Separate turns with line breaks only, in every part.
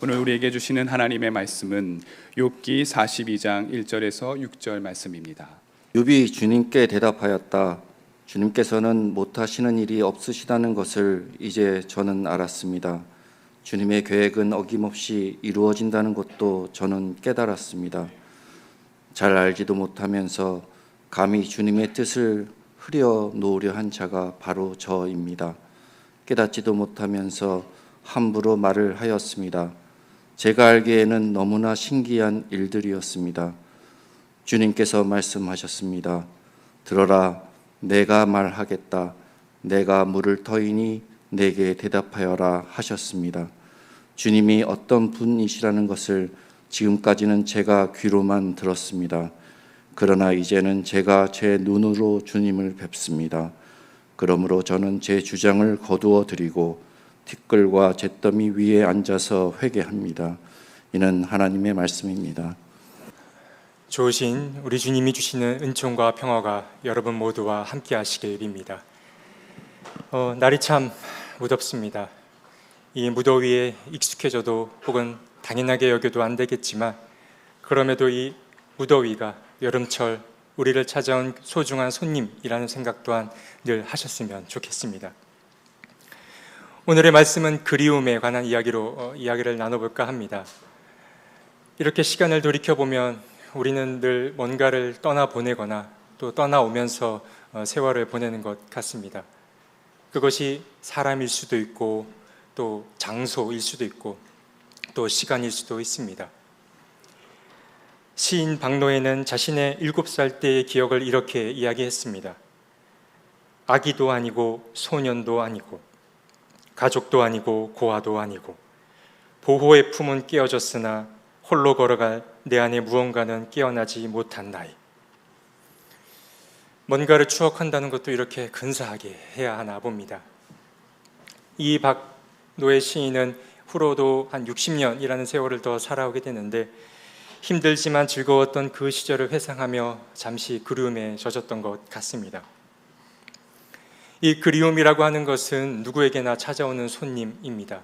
오늘 우리에게 주시는 하나님의 말씀은 욥기 42장 1절에서 6절 말씀입니다.
욥이 주님께 대답하였다. 주님께서는 못하시는 일이 없으시다는 것을 이제 저는 알았습니다. 주님의 계획은 어김없이 이루어진다는 것도 저는 깨달았습니다. 잘 알지도 못하면서 감히 주님의 뜻을 흐려 놓으려 한 자가 바로 저입니다. 깨닫지도 못하면서 함부로 말을 하였습니다. 제가 알기에는 너무나 신기한 일들이었습니다. 주님께서 말씀하셨습니다. 들어라, 내가 말하겠다. 내가 물을 터이니 내게 대답하여라 하셨습니다. 주님이 어떤 분이시라는 것을 지금까지는 제가 귀로만 들었습니다. 그러나 이제는 제가 제 눈으로 주님을 뵙습니다. 그러므로 저는 제 주장을 거두어 드리고 티끌과 잿더미 위에 앉아서 회개합니다. 이는 하나님의 말씀입니다.
좋으신 우리 주님이 주시는 은총과 평화가 여러분 모두와 함께 하시길 빕니다. 날이 참 무덥습니다. 이 무더위에 익숙해져도 혹은 당연하게 여겨도 안 되겠지만, 그럼에도 이 무더위가 여름철 우리를 찾아온 소중한 손님이라는 생각 또한 늘 하셨으면 좋겠습니다. 오늘의 말씀은 그리움에 관한 이야기를 나눠볼까 합니다. 이렇게 시간을 돌이켜보면 우리는 늘 뭔가를 떠나보내거나 또 떠나오면서 세월을 보내는 것 같습니다. 그것이 사람일 수도 있고 또 장소일 수도 있고 또 시간일 수도 있습니다. 시인 박노해는 자신의 7살 때의 기억을 이렇게 이야기했습니다. 아기도 아니고 소년도 아니고 가족도 아니고 고아도 아니고 보호의 품은 깨어졌으나 홀로 걸어갈 내 안에 무언가는 깨어나지 못한 나이. 뭔가를 추억한다는 것도 이렇게 근사하게 해야 하나 봅니다. 이 박노해 시인은 후로도 한 60년이라는 세월을 더 살아오게 되는데, 힘들지만 즐거웠던 그 시절을 회상하며 잠시 그리움에 젖었던 것 같습니다. 이 그리움이라고 하는 것은 누구에게나 찾아오는 손님입니다.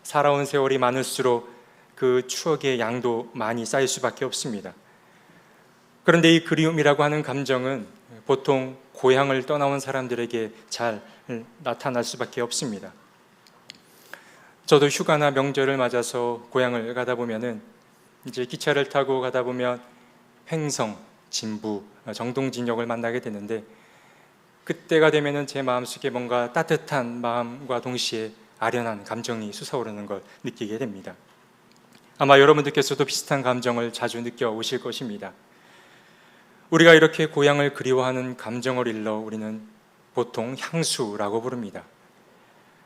살아온 세월이 많을수록 그 추억의 양도 많이 쌓일 수밖에 없습니다. 그런데 이 그리움이라고 하는 감정은 보통 고향을 떠나온 사람들에게 잘 나타날 수밖에 없습니다. 저도 휴가나 명절을 맞아서 고향을 가다 보면은 이제 기차를 타고 가다 보면 횡성, 진부, 정동진역을 만나게 되는데, 그때가 되면은 제 마음속에 뭔가 따뜻한 마음과 동시에 아련한 감정이 솟아오르는 걸 느끼게 됩니다. 아마 여러분들께서도 비슷한 감정을 자주 느껴오실 것입니다. 우리가 이렇게 고향을 그리워하는 감정을 일러 우리는 보통 향수라고 부릅니다.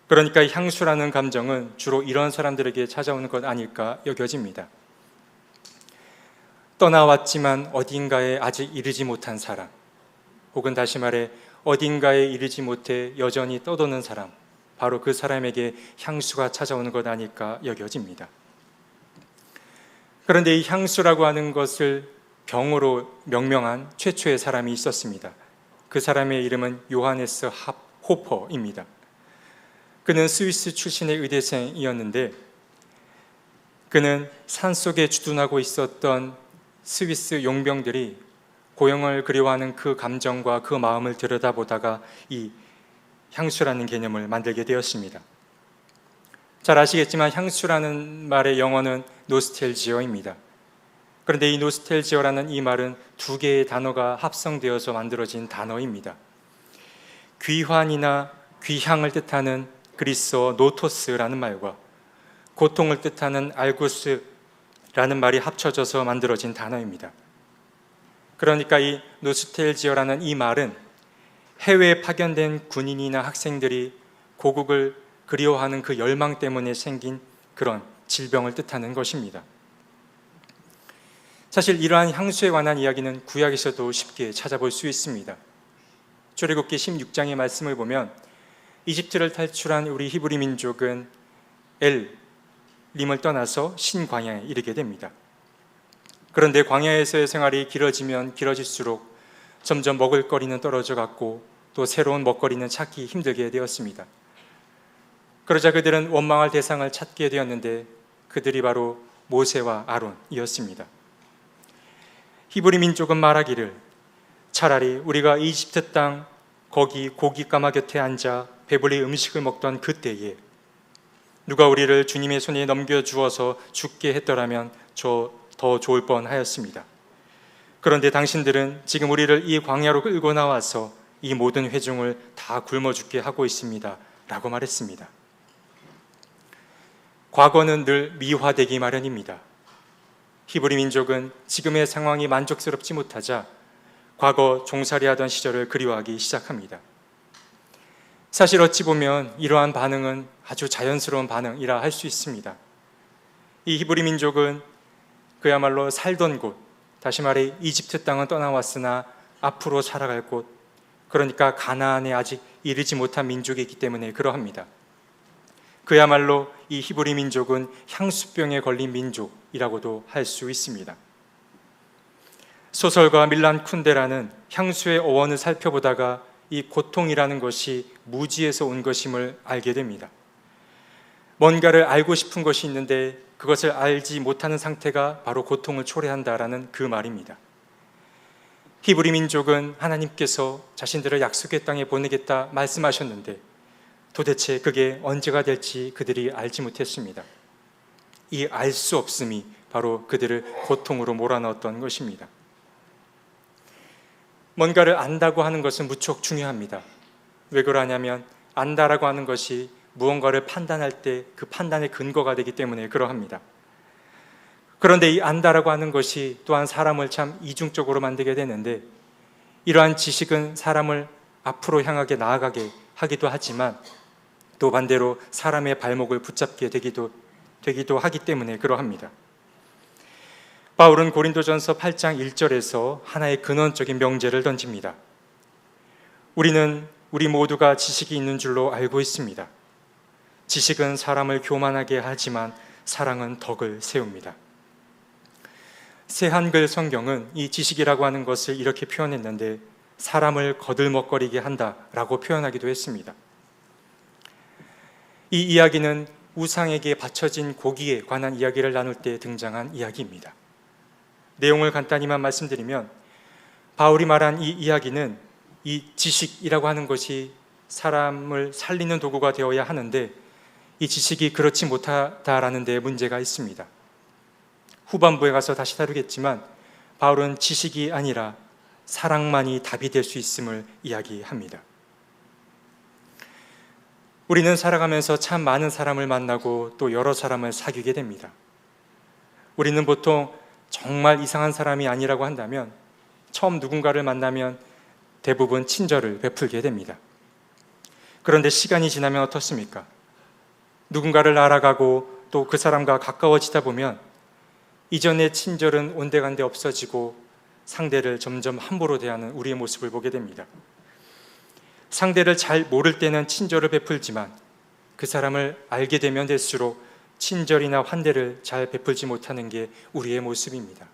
그러니까 향수라는 감정은 주로 이런 사람들에게 찾아오는 것 아닐까 여겨집니다. 떠나왔지만 어딘가에 아직 이르지 못한 사람, 혹은 다시 말해 어딘가에 이르지 못해 여전히 떠도는 사람, 바로 그 사람에게 향수가 찾아오는 것 아닐까 여겨집니다. 그런데 이 향수라고 하는 것을 병으로 명명한 최초의 사람이 있었습니다. 그 사람의 이름은 요하네스 호퍼입니다. 그는 스위스 출신의 의대생이었는데, 그는 산속에 주둔하고 있었던 스위스 용병들이 고향을 그리워하는 그 감정과 그 마음을 들여다보다가 이 향수라는 개념을 만들게 되었습니다. 잘 아시겠지만 향수라는 말의 영어는 노스텔지어입니다. 그런데 이 노스텔지어라는 이 말은 두 개의 단어가 합성되어서 만들어진 단어입니다. 귀환이나 귀향을 뜻하는 그리스어 노토스라는 말과 고통을 뜻하는 알구스라는 말이 합쳐져서 만들어진 단어입니다. 그러니까 이 노스텔지어라는 이 말은 해외에 파견된 군인이나 학생들이 고국을 그리워하는 그 열망 때문에 생긴 그런 질병을 뜻하는 것입니다. 사실 이러한 향수에 관한 이야기는 구약에서도 쉽게 찾아볼 수 있습니다. 출애굽기 16장의 말씀을 보면 이집트를 탈출한 우리 히브리 민족은 엘림을 떠나서 신광야에 이르게 됩니다. 그런데 광야에서의 생활이 길어지면 길어질수록 점점 먹을거리는 떨어져 갔고 또 새로운 먹거리는 찾기 힘들게 되었습니다. 그러자 그들은 원망할 대상을 찾게 되었는데 그들이 바로 모세와 아론이었습니다. 히브리 민족은 말하기를 차라리 우리가 이집트 땅 거기 고기 까마 곁에 앉아 배불리 음식을 먹던 그때에 누가 우리를 주님의 손에 넘겨주어서 죽게 했더라면 더 좋을 뻔하였습니다. 그런데 당신들은 지금 우리를 이 광야로 끌고 나와서 이 모든 회중을 다 굶어 죽게 하고 있습니다 라고 말했습니다. 과거는 늘 미화되기 마련입니다. 히브리 민족은 지금의 상황이 만족스럽지 못하자 과거 종살이하던 시절을 그리워하기 시작합니다. 사실 어찌 보면 이러한 반응은 아주 자연스러운 반응이라 할 수 있습니다. 이 히브리 민족은 그야말로 살던 곳, 다시 말해 이집트 땅은 떠나왔으나 앞으로 살아갈 곳, 그러니까 가나안에 아직 이르지 못한 민족이기 때문에 그러합니다. 그야말로 이 히브리 민족은 향수병에 걸린 민족이라고도 할 수 있습니다. 소설가 밀란 쿤데라는 향수의 어원을 살펴보다가 이 고통이라는 것이 무지에서 온 것임을 알게 됩니다. 뭔가를 알고 싶은 것이 있는데 그것을 알지 못하는 상태가 바로 고통을 초래한다라는 그 말입니다. 히브리 민족은 하나님께서 자신들을 약속의 땅에 보내겠다 말씀하셨는데 도대체 그게 언제가 될지 그들이 알지 못했습니다. 이 알 수 없음이 바로 그들을 고통으로 몰아넣었던 것입니다. 뭔가를 안다고 하는 것은 무척 중요합니다. 왜 그러냐면 안다라고 하는 것이 무언가를 판단할 때 그 판단의 근거가 되기 때문에 그러합니다. 그런데 이 안다라고 하는 것이 또한 사람을 참 이중적으로 만들게 되는데 이러한 지식은 사람을 앞으로 향하게 나아가게 하기도 하지만 또 반대로 사람의 발목을 붙잡게 되기도 하기 때문에 그러합니다. 바울은 고린도전서 8장 1절에서 하나의 근원적인 명제를 던집니다. 우리 모두가 지식이 있는 줄로 알고 있습니다. 지식은 사람을 교만하게 하지만 사랑은 덕을 세웁니다. 새 한글 성경은 이 지식이라고 하는 것을 이렇게 표현했는데 사람을 거들먹거리게 한다라고 표현하기도 했습니다. 이 이야기는 우상에게 바쳐진 고기에 관한 이야기를 나눌 때 등장한 이야기입니다. 내용을 간단히만 말씀드리면 바울이 말한 이 이야기는 이 지식이라고 하는 것이 사람을 살리는 도구가 되어야 하는데 이 지식이 그렇지 못하다라는 데 문제가 있습니다. 후반부에 가서 다시 다루겠지만 바울은 지식이 아니라 사랑만이 답이 될 수 있음을 이야기합니다. 우리는 살아가면서 참 많은 사람을 만나고 또 여러 사람을 사귀게 됩니다. 우리는 보통 정말 이상한 사람이 아니라고 한다면 처음 누군가를 만나면 대부분 친절을 베풀게 됩니다. 그런데 시간이 지나면 어떻습니까? 누군가를 알아가고 또 그 사람과 가까워지다 보면 이전의 친절은 온데간데 없어지고 상대를 점점 함부로 대하는 우리의 모습을 보게 됩니다. 상대를 잘 모를 때는 친절을 베풀지만 그 사람을 알게 되면 될수록 친절이나 환대를 잘 베풀지 못하는 게 우리의 모습입니다.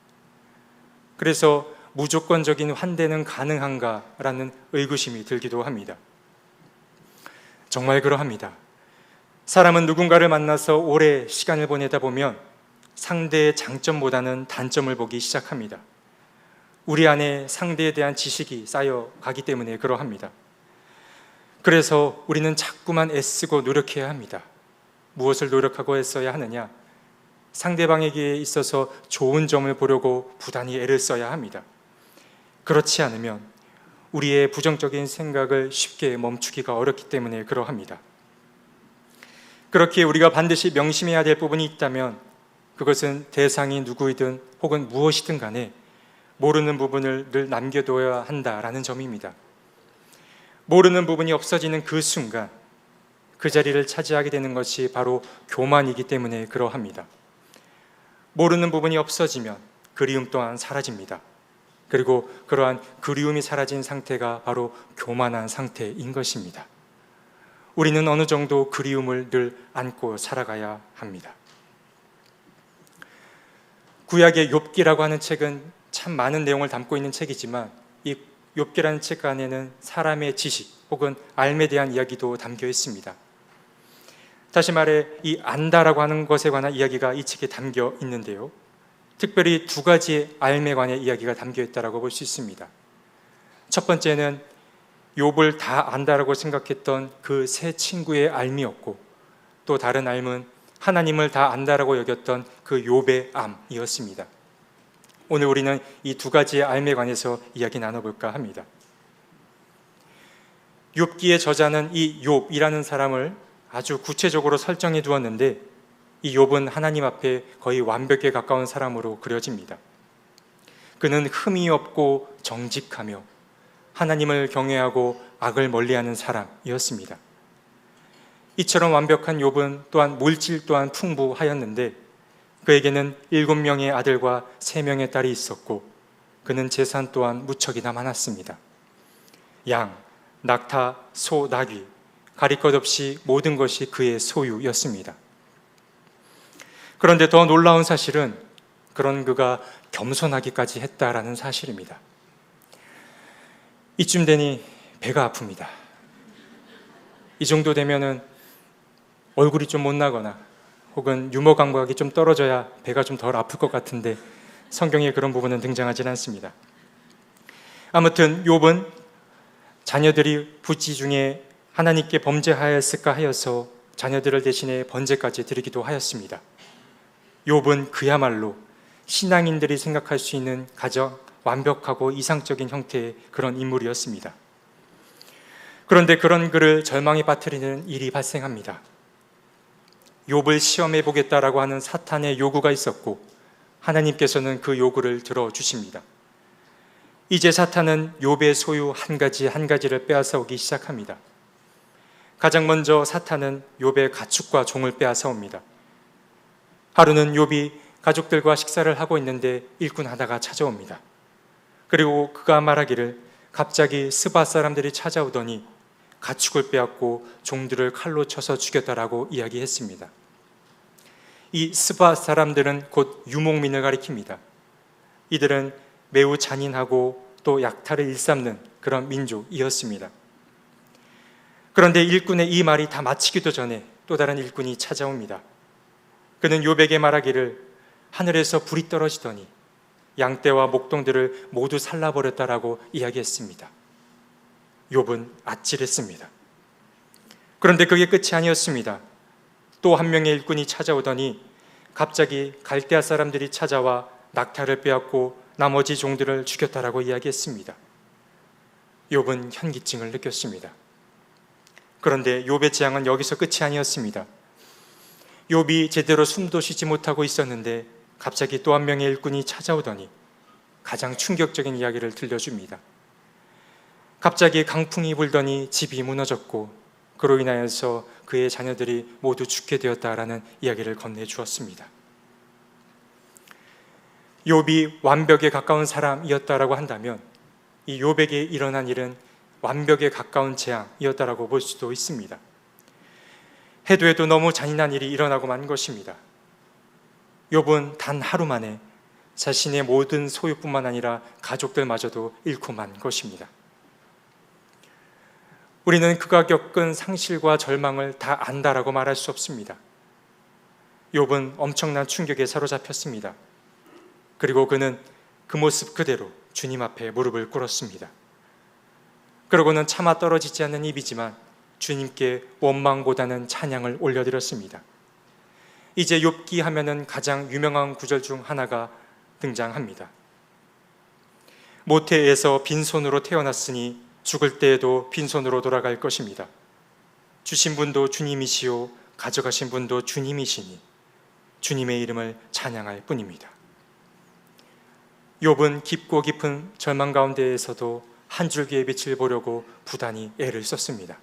그래서 무조건적인 환대는 가능한가라는 의구심이 들기도 합니다. 정말 그러합니다. 사람은 누군가를 만나서 오래 시간을 보내다 보면 상대의 장점보다는 단점을 보기 시작합니다. 우리 안에 상대에 대한 지식이 쌓여가기 때문에 그러합니다. 그래서 우리는 자꾸만 애쓰고 노력해야 합니다. 무엇을 노력하고 애써야 하느냐? 상대방에게 있어서 좋은 점을 보려고 부단히 애를 써야 합니다. 그렇지 않으면 우리의 부정적인 생각을 쉽게 멈추기가 어렵기 때문에 그러합니다. 그렇게 우리가 반드시 명심해야 될 부분이 있다면 그것은 대상이 누구이든 혹은 무엇이든 간에 모르는 부분을 늘 남겨둬야 한다라는 점입니다. 모르는 부분이 없어지는 그 순간 그 자리를 차지하게 되는 것이 바로 교만이기 때문에 그러합니다. 모르는 부분이 없어지면 그리움 또한 사라집니다. 그리고 그러한 그리움이 사라진 상태가 바로 교만한 상태인 것입니다. 우리는 어느 정도 그리움을 늘 안고 살아가야 합니다. 구약의 욥기라고 하는 책은 참 많은 내용을 담고 있는 책이지만 이 욥기라는 책 안에는 사람의 지식 혹은 알에 대한 이야기도 담겨 있습니다. 다시 말해 이 안다라고 하는 것에 관한 이야기가 이 책에 담겨 있는데요. 특별히 두 가지의 알에 관한 이야기가 담겨 있다고 볼 수 있습니다. 첫 번째는 욥을 다 안다라고 생각했던 그 세 친구의 알미였고, 또 다른 알은 하나님을 다 안다라고 여겼던 그 욥의 암이었습니다. 오늘 우리는 이 두 가지의 알에 관해서 이야기 나눠볼까 합니다. 욥기의 저자는 이 욥이라는 사람을 아주 구체적으로 설정해 두었는데, 이 욥은 하나님 앞에 거의 완벽에 가까운 사람으로 그려집니다. 그는 흠이 없고 정직하며 하나님을 경외하고 악을 멀리하는 사람이었습니다. 이처럼 완벽한 욥은 또한 물질 또한 풍부하였는데, 그에게는 7명의 아들과 3명의 딸이 있었고, 그는 재산 또한 무척이나 많았습니다. 양, 낙타, 소, 나귀, 가릴 것 없이 모든 것이 그의 소유였습니다. 그런데 더 놀라운 사실은 그런 그가 겸손하기까지 했다라는 사실입니다. 이쯤 되니 배가 아픕니다. 이 정도 되면은 얼굴이 좀 못나거나 혹은 유머 감각이 좀 떨어져야 배가 좀 덜 아플 것 같은데, 성경에 그런 부분은 등장하지는 않습니다. 아무튼 욥은 자녀들이 부지 중에 하나님께 범죄하였을까 하여서 자녀들을 대신해 번제까지 드리기도 하였습니다. 욥은 그야말로 신앙인들이 생각할 수 있는 가장 완벽하고 이상적인 형태의 그런 인물이었습니다. 그런데 그런 그를 절망에 빠뜨리는 일이 발생합니다. 욥을 시험해 보겠다라고 하는 사탄의 요구가 있었고, 하나님께서는 그 요구를 들어주십니다. 이제 사탄은 욥의 소유 한 가지를 빼앗아오기 시작합니다. 가장 먼저 사탄은 욥의 가축과 종을 빼앗아옵니다. 하루는 욥이 가족들과 식사를 하고 있는데 일꾼 하나가 찾아옵니다. 그리고 그가 말하기를 갑자기 스바 사람들이 찾아오더니 가축을 빼앗고 종들을 칼로 쳐서 죽였다라고 이야기했습니다. 이 스바 사람들은 곧 유목민을 가리킵니다. 이들은 매우 잔인하고 또 약탈을 일삼는 그런 민족이었습니다. 그런데 일꾼의 이 말이 다 마치기도 전에 또 다른 일꾼이 찾아옵니다. 그는 욥에게 말하기를 하늘에서 불이 떨어지더니 양떼와 목동들을 모두 살라버렸다라고 이야기했습니다. 욥은 아찔했습니다. 그런데 그게 끝이 아니었습니다. 또 한 명의 일꾼이 찾아오더니 갑자기 갈대아 사람들이 찾아와 낙타를 빼앗고 나머지 종들을 죽였다라고 이야기했습니다. 욥은 현기증을 느꼈습니다. 그런데 욥의 재앙은 여기서 끝이 아니었습니다. 욥이 제대로 숨도 쉬지 못하고 있었는데 갑자기 또 한 명의 일꾼이 찾아오더니 가장 충격적인 이야기를 들려줍니다. 갑자기 강풍이 불더니 집이 무너졌고 그로 인하여서 그의 자녀들이 모두 죽게 되었다라는 이야기를 건네주었습니다. 욥이 완벽에 가까운 사람이었다라고 한다면 이 욥에게 일어난 일은 완벽에 가까운 재앙이었다라고 볼 수도 있습니다. 해도 해도 너무 잔인한 일이 일어나고 만 것입니다. 욥은 단 하루 만에 자신의 모든 소유뿐만 아니라 가족들마저도 잃고 만 것입니다. 우리는 그가 겪은 상실과 절망을 다 안다라고 말할 수 없습니다. 욥은 엄청난 충격에 사로잡혔습니다. 그리고 그는 그 모습 그대로 주님 앞에 무릎을 꿇었습니다. 그러고는 차마 떨어지지 않는 입이지만 주님께 원망보다는 찬양을 올려드렸습니다. 이제 욥기 하면은 가장 유명한 구절 중 하나가 등장합니다. 모태에서 빈손으로 태어났으니 죽을 때에도 빈손으로 돌아갈 것입니다. 주신 분도 주님이시요 가져가신 분도 주님이시니 주님의 이름을 찬양할 뿐입니다. 욥은 깊고 깊은 절망 가운데에서도 한 줄기의 빛을 보려고 부단히 애를 썼습니다.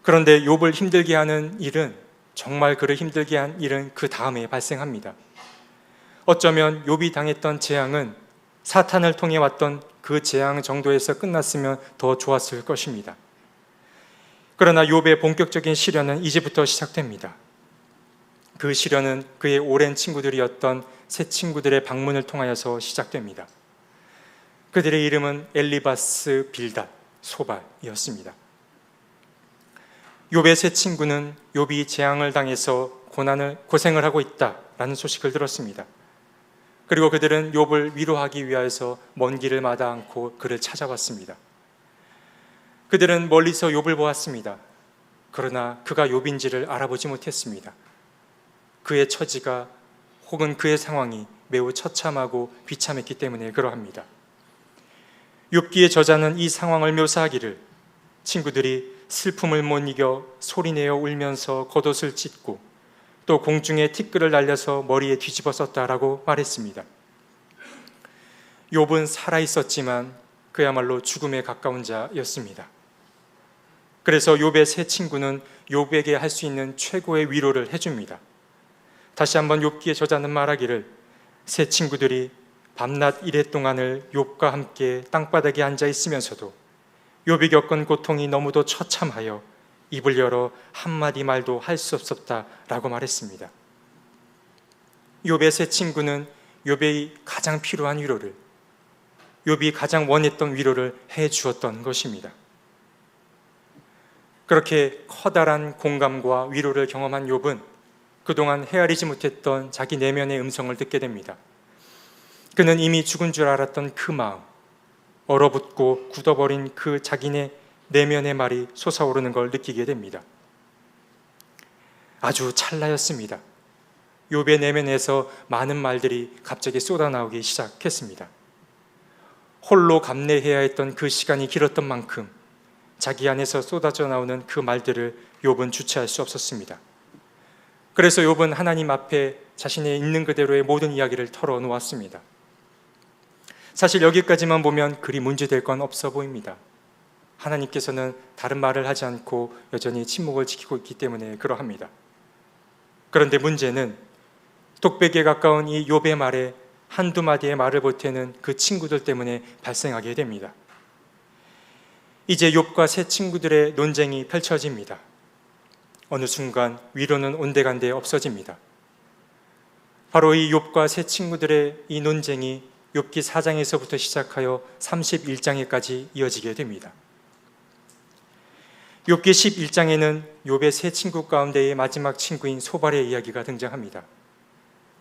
그런데 욥을 힘들게 하는 일은, 정말 그를 힘들게 한 일은 그 다음에 발생합니다. 어쩌면 욥이 당했던 재앙은 사탄을 통해 왔던 그 재앙 정도에서 끝났으면 더 좋았을 것입니다. 그러나 욥의 본격적인 시련은 이제부터 시작됩니다. 그 시련은 그의 오랜 친구들이었던 세 친구들의 방문을 통하여서 시작됩니다. 그들의 이름은 엘리바스, 빌닷, 소발이었습니다. 욥의 세 친구는 욥이 재앙을 당해서 고생을 하고 있다라는 소식을 들었습니다. 그리고 그들은 욥을 위로하기 위하여서 먼 길을 마다 않고 그를 찾아왔습니다. 그들은 멀리서 욥을 보았습니다. 그러나 그가 욥인지를 알아보지 못했습니다. 그의 처지가 혹은 그의 상황이 매우 처참하고 비참했기 때문에 그러합니다. 욥기의 저자는 이 상황을 묘사하기를 친구들이 슬픔을 못 이겨 소리내어 울면서 겉옷을 찢고 또 공중에 티끌을 날려서 머리에 뒤집어 썼다라고 말했습니다. 욥은 살아있었지만 그야말로 죽음에 가까운 자였습니다. 그래서 욥의 세 친구는 욥에게 할 수 있는 최고의 위로를 해줍니다. 다시 한번 욥기의 저자는 말하기를 세 친구들이 밤낮 이래 동안을 욥과 함께 땅바닥에 앉아 있으면서도 욥이 겪은 고통이 너무도 처참하여 입을 열어 한마디 말도 할 수 없었다라고 말했습니다. 욥의 세 친구는 욥의 가장 필요한 위로를, 욥이 가장 원했던 위로를 해 주었던 것입니다. 그렇게 커다란 공감과 위로를 경험한 욥은 그동안 헤아리지 못했던 자기 내면의 음성을 듣게 됩니다. 그는 이미 죽은 줄 알았던 그 마음, 얼어붙고 굳어버린 그 자기네 내면의 말이 솟아오르는 걸 느끼게 됩니다. 아주 찰나였습니다. 욥의 내면에서 많은 말들이 갑자기 쏟아나오기 시작했습니다. 홀로 감내해야 했던 그 시간이 길었던 만큼 자기 안에서 쏟아져 나오는 그 말들을 욥은 주체할 수 없었습니다. 그래서 욥은 하나님 앞에 자신의 있는 그대로의 모든 이야기를 털어놓았습니다. 사실 여기까지만 보면 그리 문제될 건 없어 보입니다. 하나님께서는 다른 말을 하지 않고 여전히 침묵을 지키고 있기 때문에 그러합니다. 그런데 문제는 독백에 가까운 이 욥의 말에 한두 마디의 말을 보태는 그 친구들 때문에 발생하게 됩니다. 이제 욥과 세 친구들의 논쟁이 펼쳐집니다. 어느 순간 위로는 온데간데 없어집니다. 바로 이 욥과 세 친구들의 이 논쟁이 욥기 4장에서부터 시작하여 31장에까지 이어지게 됩니다. 욥기 11장에는 욥의 세 친구 가운데의 마지막 친구인 소발의 이야기가 등장합니다.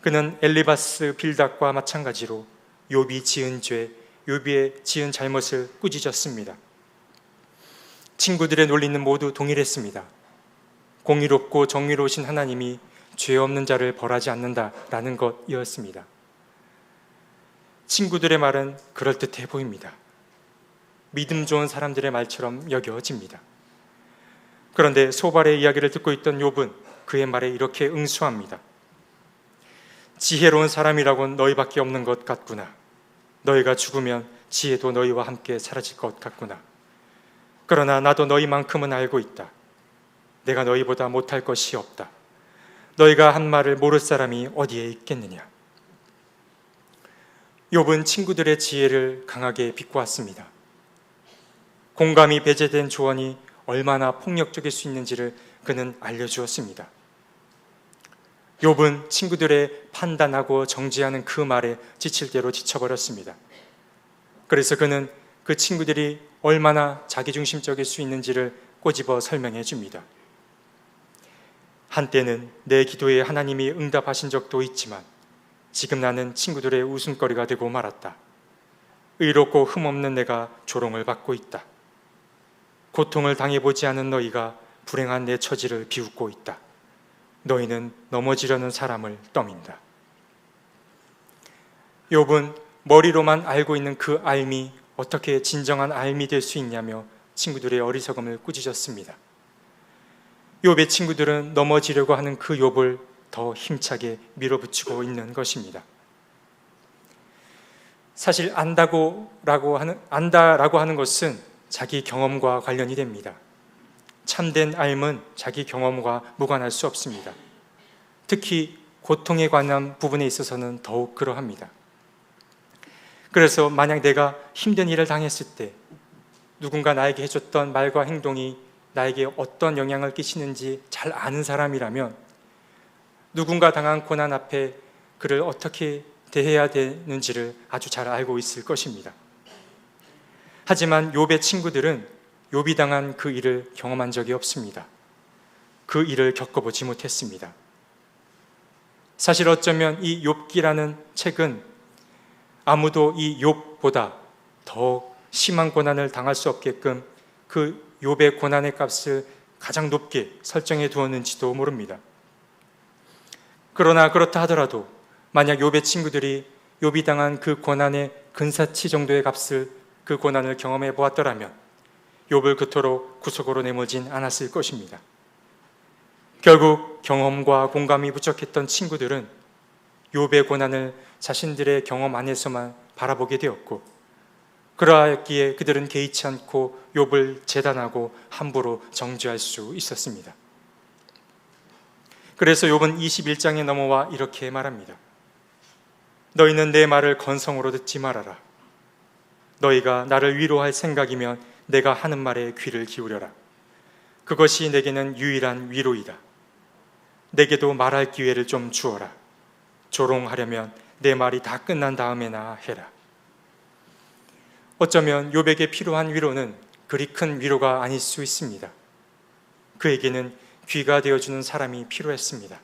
그는 엘리바스 빌닷과 마찬가지로 욥이 지은 죄, 욥이 지은 잘못을 꾸짖었습니다. 친구들의 논리는 모두 동일했습니다. 공의롭고 정의로우신 하나님이 죄 없는 자를 벌하지 않는다라는 것이었습니다. 친구들의 말은 그럴듯해 보입니다. 믿음 좋은 사람들의 말처럼 여겨집니다. 그런데 소발의 이야기를 듣고 있던 욥은 그의 말에 이렇게 응수합니다. 지혜로운 사람이라곤 너희밖에 없는 것 같구나. 너희가 죽으면 지혜도 너희와 함께 사라질 것 같구나. 그러나 나도 너희만큼은 알고 있다. 내가 너희보다 못할 것이 없다. 너희가 한 말을 모를 사람이 어디에 있겠느냐. 욥은 친구들의 지혜를 강하게 비꼬았습니다. 공감이 배제된 조언이 얼마나 폭력적일 수 있는지를 그는 알려주었습니다. 욥은 친구들의 판단하고 정죄하는 그 말에 지칠 대로 지쳐버렸습니다. 그래서 그는 그 친구들이 얼마나 자기중심적일 수 있는지를 꼬집어 설명해 줍니다. 한때는 내 기도에 하나님이 응답하신 적도 있지만 지금 나는 친구들의 웃음거리가 되고 말았다. 의롭고 흠없는 내가 조롱을 받고 있다. 고통을 당해보지 않은 너희가 불행한 내 처지를 비웃고 있다. 너희는 넘어지려는 사람을 떠민다. 욥은 머리로만 알고 있는 그 알미, 어떻게 진정한 알미 될 수 있냐며 친구들의 어리석음을 꾸짖었습니다. 욥의 친구들은 넘어지려고 하는 그 욥을 더 힘차게 밀어붙이고 있는 것입니다. 사실 안다라고 하는 것은 자기 경험과 관련이 됩니다. 참된 알은 자기 경험과 무관할 수 없습니다. 특히 고통에 관한 부분에 있어서는 더욱 그러합니다. 그래서 만약 내가 힘든 일을 당했을 때 누군가 나에게 해줬던 말과 행동이 나에게 어떤 영향을 끼치는지 잘 아는 사람이라면 누군가 당한 고난 앞에 그를 어떻게 대해야 되는지를 아주 잘 알고 있을 것입니다. 하지만 욥의 친구들은 욥이 당한 그 일을 경험한 적이 없습니다. 그 일을 겪어보지 못했습니다. 사실 어쩌면 이 욥기라는 책은 아무도 이 욥보다 더 심한 고난을 당할 수 없게끔 그 욥의 고난의 값을 가장 높게 설정해 두었는지도 모릅니다. 그러나 그렇다 하더라도 만약 욥의 친구들이 욥이 당한 그 고난의 근사치 정도의 값을, 그 고난을 경험해 보았더라면 욥을 그토록 구속으로 내몰진 않았을 것입니다. 결국 경험과 공감이 부족했던 친구들은 욥의 고난을 자신들의 경험 안에서만 바라보게 되었고, 그러하기에 그들은 개의치 않고 욥을 재단하고 함부로 정죄할 수 있었습니다. 그래서 욥은 21장에 넘어와 이렇게 말합니다. 너희는 내 말을 건성으로 듣지 말아라. 너희가 나를 위로할 생각이면 내가 하는 말에 귀를 기울여라. 그것이 내게는 유일한 위로이다. 내게도 말할 기회를 좀 주어라. 조롱하려면 내 말이 다 끝난 다음에나 해라. 어쩌면 욥에게 필요한 위로는 그리 큰 위로가 아닐 수 있습니다. 그에게는 귀가 되어주는 사람이 필요했습니다.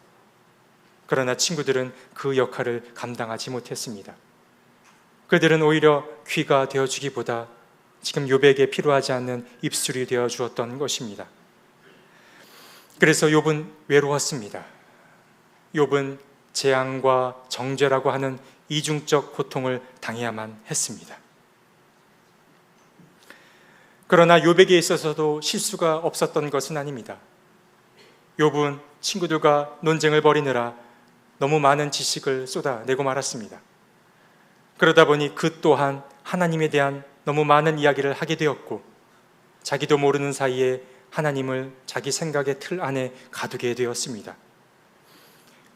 그러나 친구들은 그 역할을 감당하지 못했습니다. 그들은 오히려 귀가 되어주기보다 지금 욥에게 필요하지 않는 입술이 되어주었던 것입니다. 그래서 욥은 외로웠습니다. 욥은 재앙과 정죄라고 하는 이중적 고통을 당해야만 했습니다. 그러나 욥에게 있어서도 실수가 없었던 것은 아닙니다. 욥은 친구들과 논쟁을 벌이느라 너무 많은 지식을 쏟아내고 말았습니다. 그러다 보니 그 또한 하나님에 대한 너무 많은 이야기를 하게 되었고, 자기도 모르는 사이에 하나님을 자기 생각의 틀 안에 가두게 되었습니다.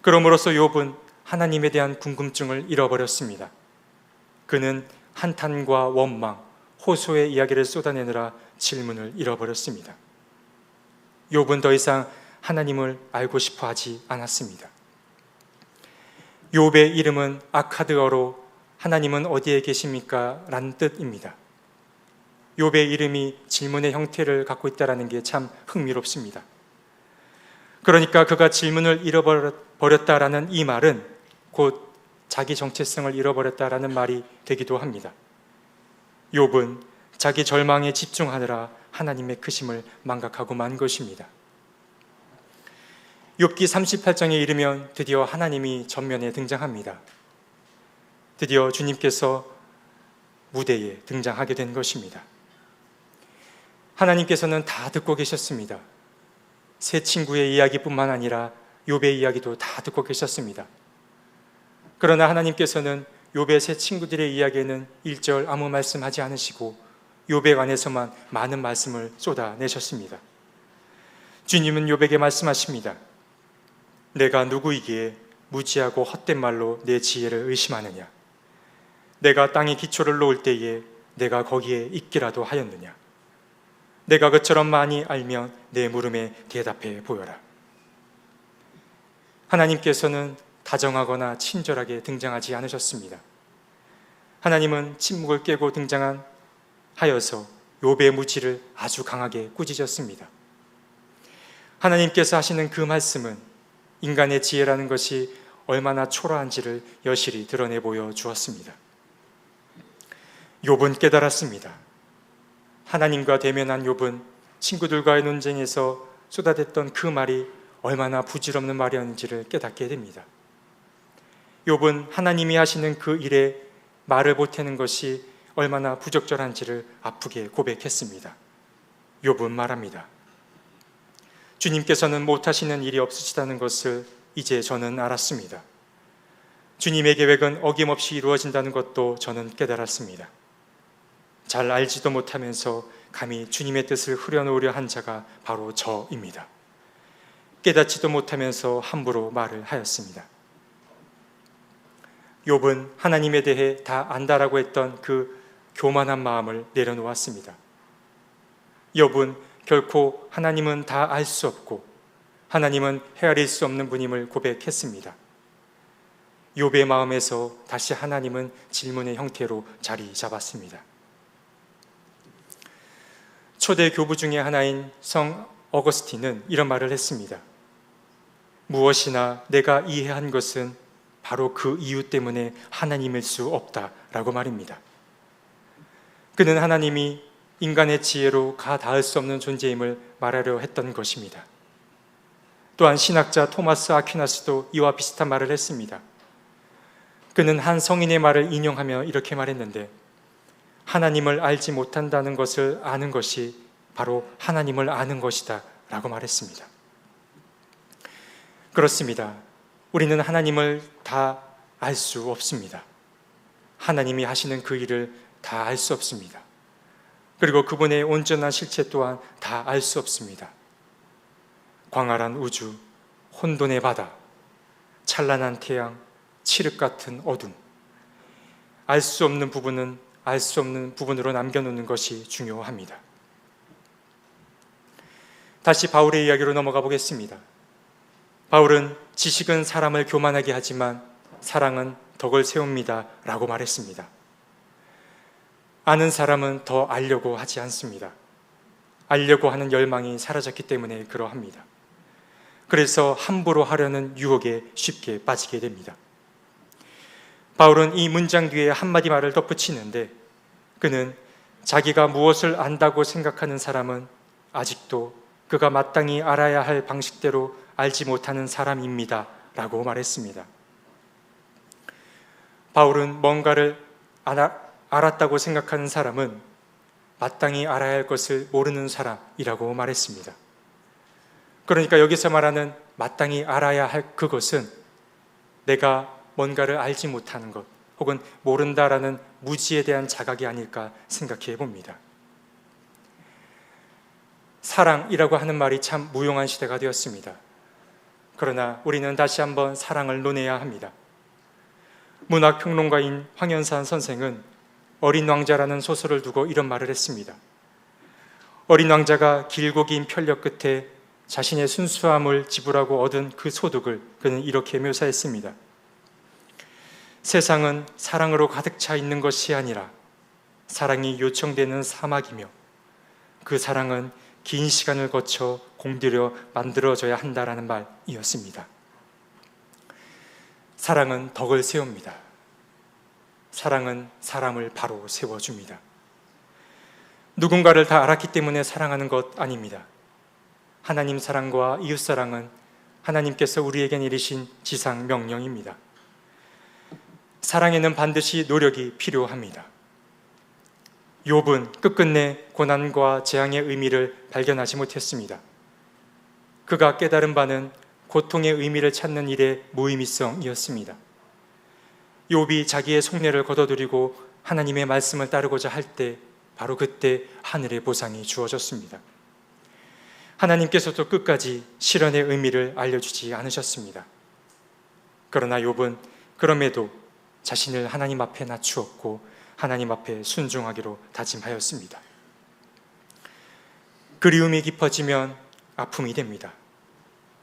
그럼으로써 욥은 하나님에 대한 궁금증을 잃어버렸습니다. 그는 한탄과 원망, 호소의 이야기를 쏟아내느라 질문을 잃어버렸습니다. 욥은 더 이상 하나님을 알고 싶어 하지 않았습니다. 욥의 이름은 아카드어로 하나님은 어디에 계십니까? 라는 뜻입니다. 욥의 이름이 질문의 형태를 갖고 있다는 게 참 흥미롭습니다. 그러니까 그가 질문을 잃어버렸다라는 이 말은 곧 자기 정체성을 잃어버렸다라는 말이 되기도 합니다. 욥은 자기 절망에 집중하느라 하나님의 크심을 망각하고 만 것입니다. 욥기 38장에 이르면 드디어 하나님이 전면에 등장합니다. 드디어 주님께서 무대에 등장하게 된 것입니다. 하나님께서는 다 듣고 계셨습니다. 세 친구의 이야기뿐만 아니라 욥의 이야기도 다 듣고 계셨습니다. 그러나 하나님께서는 욥의 세 친구들의 이야기에는 1절 아무 말씀하지 않으시고 욥에 관해서만 많은 말씀을 쏟아내셨습니다. 주님은 욥에게 말씀하십니다. 내가 누구이기에 무지하고 헛된 말로 내 지혜를 의심하느냐? 내가 땅에 기초를 놓을 때에 내가 거기에 있기라도 하였느냐? 내가 그처럼 많이 알면 내 물음에 대답해 보여라. 하나님께서는 다정하거나 친절하게 등장하지 않으셨습니다. 하나님은 침묵을 깨고 하여서 욥의 무지를 아주 강하게 꾸짖었습니다. 하나님께서 하시는 그 말씀은 인간의 지혜라는 것이 얼마나 초라한지를 여실히 드러내 보여 주었습니다. 욥은 깨달았습니다. 하나님과 대면한 욥은 친구들과의 논쟁에서 쏟아댔던 그 말이 얼마나 부질없는 말이었는지를 깨닫게 됩니다. 욥은 하나님이 하시는 그 일에 말을 보태는 것이 얼마나 부적절한지를 아프게 고백했습니다. 욥은 말합니다. 주님께서는 못하시는 일이 없으시다는 것을 이제 저는 알았습니다. 주님의 계획은 어김없이 이루어진다는 것도 저는 깨달았습니다. 잘 알지도 못하면서 감히 주님의 뜻을 흐려놓으려 한 자가 바로 저입니다. 깨닫지도 못하면서 함부로 말을 하였습니다. 욥은 하나님에 대해 다 안다라고 했던 그 교만한 마음을 내려놓았습니다. 욥은 결코 하나님은 다 알 수 없고 하나님은 헤아릴 수 없는 분임을 고백했습니다. 욥의 마음에서 다시 하나님은 질문의 형태로 자리 잡았습니다. 초대 교부 중에 하나인 성 어거스틴은 이런 말을 했습니다. 무엇이나 내가 이해한 것은 바로 그 이유 때문에 하나님일 수 없다라고 말입니다. 그는 하나님이 인간의 지혜로 가 닿을 수 없는 존재임을 말하려 했던 것입니다. 또한 신학자 토마스 아퀴나스도 이와 비슷한 말을 했습니다. 그는 한 성인의 말을 인용하며 이렇게 말했는데, 하나님을 알지 못한다는 것을 아는 것이 바로 하나님을 아는 것이다 라고 말했습니다. 그렇습니다. 우리는 하나님을 다 알 수 없습니다. 하나님이 하시는 그 일을 다 알 수 없습니다. 그리고 그분의 온전한 실체 또한 다 알 수 없습니다. 광활한 우주, 혼돈의 바다, 찬란한 태양, 칠흑 같은 어둠, 알 수 없는 부분은 알 수 없는 부분으로 남겨놓는 것이 중요합니다. 다시 바울의 이야기로 넘어가 보겠습니다. 바울은 지식은 사람을 교만하게 하지만 사랑은 덕을 세웁니다 라고 말했습니다. 아는 사람은 더 알려고 하지 않습니다. 알려고 하는 열망이 사라졌기 때문에 그러합니다. 그래서 함부로 하려는 유혹에 쉽게 빠지게 됩니다. 바울은 이 문장 뒤에 한마디 말을 덧붙이는데, 그는 자기가 무엇을 안다고 생각하는 사람은 아직도 그가 마땅히 알아야 할 방식대로 알지 못하는 사람입니다 라고 말했습니다. 바울은 뭔가를 알았다고 생각하는 사람은 마땅히 알아야 할 것을 모르는 사람이라고 말했습니다. 그러니까 여기서 말하는 마땅히 알아야 할 그것은 내가 뭔가를 알지 못하는 것 혹은 모른다라는 무지에 대한 자각이 아닐까 생각해 봅니다. 사랑이라고 하는 말이 참 무용한 시대가 되었습니다. 그러나 우리는 다시 한번 사랑을 논해야 합니다. 문학평론가인 황현산 선생은 어린 왕자라는 소설을 두고 이런 말을 했습니다. 어린 왕자가 길고 긴 편력 끝에 자신의 순수함을 지불하고 얻은 그 소득을 그는 이렇게 묘사했습니다. 세상은 사랑으로 가득 차 있는 것이 아니라 사랑이 요청되는 사막이며, 그 사랑은 긴 시간을 거쳐 공들여 만들어져야 한다라는 말이었습니다. 사랑은 덕을 세웁니다. 사랑은 사람을 바로 세워줍니다. 누군가를 다 알았기 때문에 사랑하는 것 아닙니다. 하나님 사랑과 이웃 사랑은 하나님께서 우리에게 내리신 지상 명령입니다. 사랑에는 반드시 노력이 필요합니다. 욥은 끝끝내 고난과 재앙의 의미를 발견하지 못했습니다. 그가 깨달은 바는 고통의 의미를 찾는 일의 무의미성이었습니다. 욥이 자기의 속내를 걷어들이고 하나님의 말씀을 따르고자 할 때, 바로 그때 하늘의 보상이 주어졌습니다. 하나님께서도 끝까지 실현의 의미를 알려주지 않으셨습니다. 그러나 욥은 그럼에도 자신을 하나님 앞에 낮추었고 하나님 앞에 순종하기로 다짐하였습니다. 그리움이 깊어지면 아픔이 됩니다.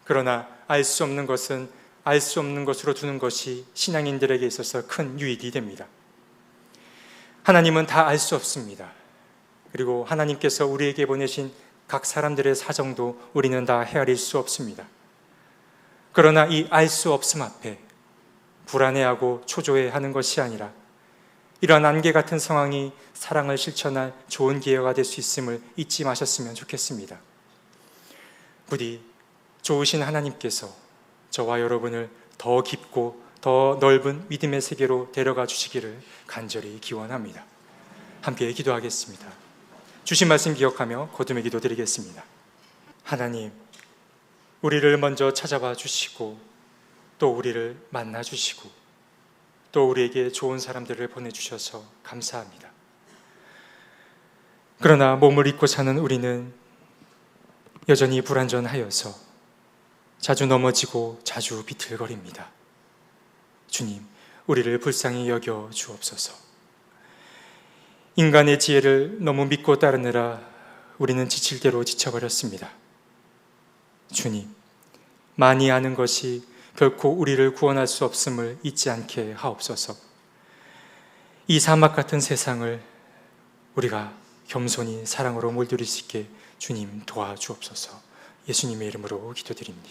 그러나 알 수 없는 것은 알 수 없는 것으로 두는 것이 신앙인들에게 있어서 큰 유익이 됩니다. 하나님은 다 알 수 없습니다. 그리고 하나님께서 우리에게 보내신 각 사람들의 사정도 우리는 다 헤아릴 수 없습니다. 그러나 이 알 수 없음 앞에 불안해하고 초조해하는 것이 아니라, 이러한 안개 같은 상황이 사랑을 실천할 좋은 기회가 될 수 있음을 잊지 마셨으면 좋겠습니다. 부디 좋으신 하나님께서 저와 여러분을 더 깊고 더 넓은 믿음의 세계로 데려가 주시기를 간절히 기원합니다. 함께 기도하겠습니다. 주신 말씀 기억하며 거듭의 기도 드리겠습니다. 하나님, 우리를 먼저 찾아봐 주시고 또 우리를 만나 주시고 또 우리에게 좋은 사람들을 보내주셔서 감사합니다. 그러나 몸을 입고 사는 우리는 여전히 불완전하여서 자주 넘어지고 자주 비틀거립니다. 주님, 우리를 불쌍히 여겨 주옵소서. 인간의 지혜를 너무 믿고 따르느라 우리는 지칠 대로 지쳐버렸습니다. 주님, 많이 아는 것이 결코 우리를 구원할 수 없음을 잊지 않게 하옵소서. 이 사막 같은 세상을 우리가 겸손히 사랑으로 물들일 수 있게 주님 도와주옵소서. 예수님의 이름으로 기도드립니다.